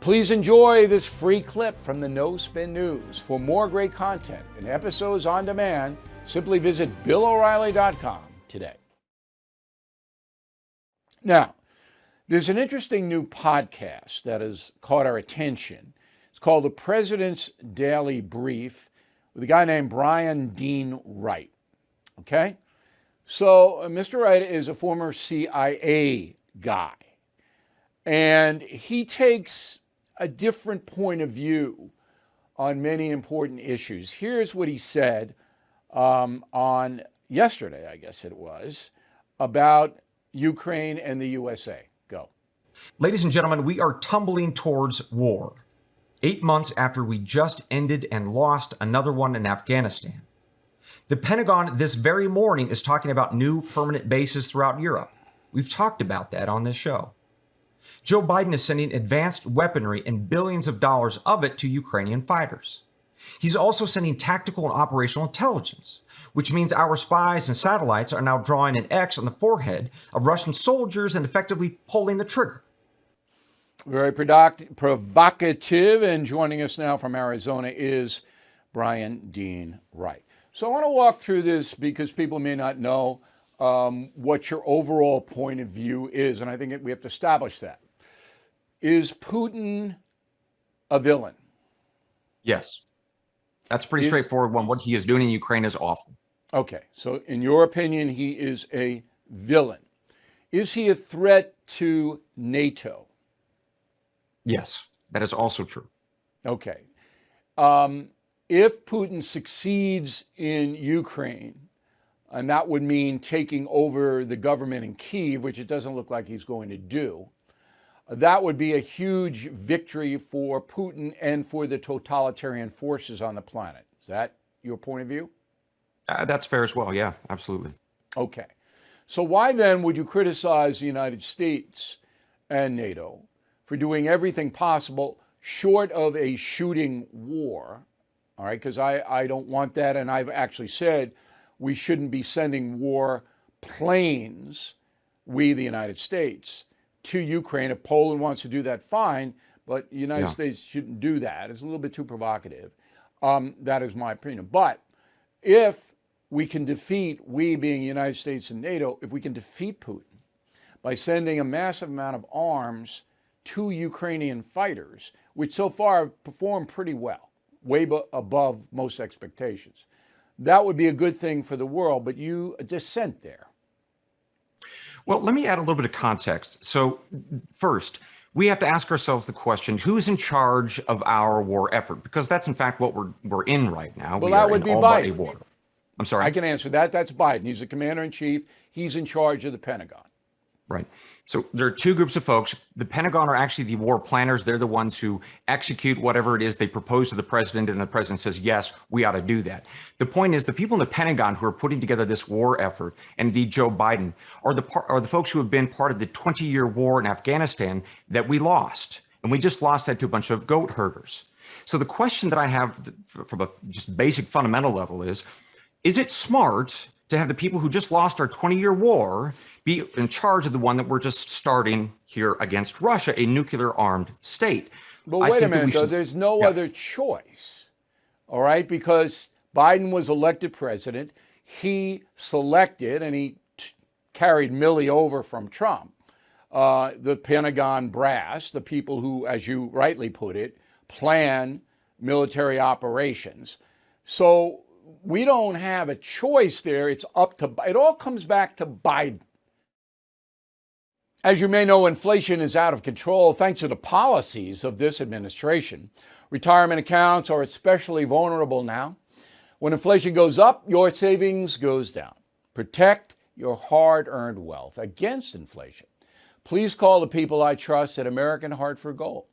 Please enjoy this free clip from the No Spin News. For more great content and episodes on demand, simply visit BillO'Reilly.com today. Now, there's an interesting new podcast that has caught our attention. It's called The President's Daily Brief with a guy named Bryan Dean Wright. Okay? So, Mr. Wright is a former CIA guy, and he takes a different point of view on many important issues. Here's what he said on yesterday, I guess it was, about Ukraine and the USA. Go. Ladies and gentlemen, we are tumbling towards war. 8 months after we just ended and lost another one in Afghanistan. The Pentagon this very morning is talking about new permanent bases throughout Europe. We've talked about that on this show. Joe Biden is sending advanced weaponry and billions of dollars of it to Ukrainian fighters. He's also sending tactical and operational intelligence, which means our spies and satellites are now drawing an X on the forehead of Russian soldiers and effectively pulling the trigger. Very provocative, and joining us now from Arizona is Bryan Dean Wright. So I want to walk through this because people may not know what your overall point of view is, and I think we have to establish that. Is Putin a villain? Yes. That's a pretty straightforward one. What he is doing in Ukraine is awful. Okay, so in your opinion, he is a villain. Is he a threat to NATO? Yes, that is also true. Okay. If Putin succeeds in Ukraine, and that would mean taking over the government in Kyiv, which it doesn't look like he's going to do, that would be a huge victory for Putin and for the totalitarian forces on the planet. Is that your point of view? That's fair as well. Yeah, absolutely. Okay. So why then would you criticize the United States and NATO for doing everything possible short of a shooting war? All right, because I don't want that, and I've actually said we shouldn't be sending war planes, we, the United States, to Ukraine. If Poland wants to do that, fine, but the United States shouldn't do that. It's a little bit too provocative. That is my opinion. But if we can defeat, we being the United States and NATO, if we can defeat Putin by sending a massive amount of arms to Ukrainian fighters, which so far have performed pretty well, way above most expectations, that would be a good thing for the world, but you dissent there. Well, let me add a little bit of context. So first, we have to ask ourselves the question, who's in charge of our war effort? Because that's in fact what we're in right now. Well, that would be Biden. War. I'm sorry? I can answer that. That's Biden. He's the commander-in-chief. He's in charge of the Pentagon. Right. So there are two groups of folks. The Pentagon are actually the war planners. They're the ones who execute whatever it is they propose to the president, and the president says, yes, we ought to do that. The point is the people in the Pentagon who are putting together this war effort, and indeed Joe Biden, are the folks who have been part of the 20-year war in Afghanistan that we lost. And we just lost that to a bunch of goat herders. So the question that I have from a just basic fundamental level is it smart to have the people who just lost our 20-year war be in charge of the one that we're just starting here against Russia, a nuclear-armed state? But wait a minute, though. There's no other choice, all right? Because Biden was elected president. He selected, and he carried Milley over from Trump, the Pentagon brass, the people who, as you rightly put it, plan military operations. So we don't have a choice there. It's up to, it all comes back to Biden. As you may know, inflation is out of control thanks to the policies of this administration. Retirement accounts are especially vulnerable now. When inflation goes up, your savings goes down. Protect your hard-earned wealth against inflation. Please call the people I trust at American Hartford Gold.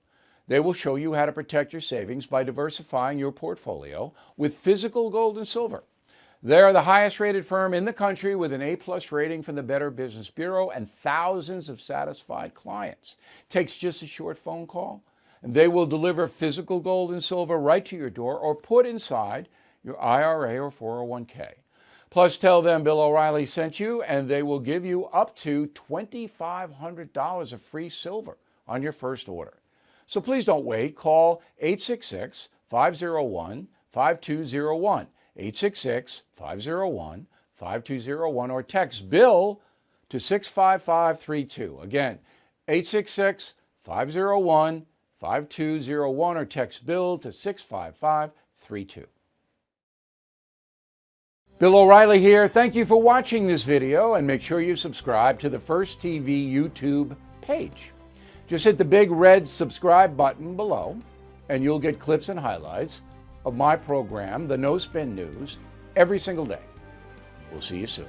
They will show you how to protect your savings by diversifying your portfolio with physical gold and silver. They are the highest rated firm in the country with an A+ rating from the Better Business Bureau and thousands of satisfied clients. Takes just a short phone call, and they will deliver physical gold and silver right to your door or put inside your IRA or 401k. Plus, tell them Bill O'Reilly sent you, and they will give you up to $2,500 of free silver on your first order. So please don't wait. Call 866-501-5201, 866-501-5201, or text BILL to 65532. Again, 866-501-5201, or text BILL to 65532. Bill O'Reilly here. Thank you for watching this video, and make sure you subscribe to the First TV YouTube page. Just hit the big red subscribe button below, and you'll get clips and highlights of my program, The No Spin News, every single day. We'll see you soon.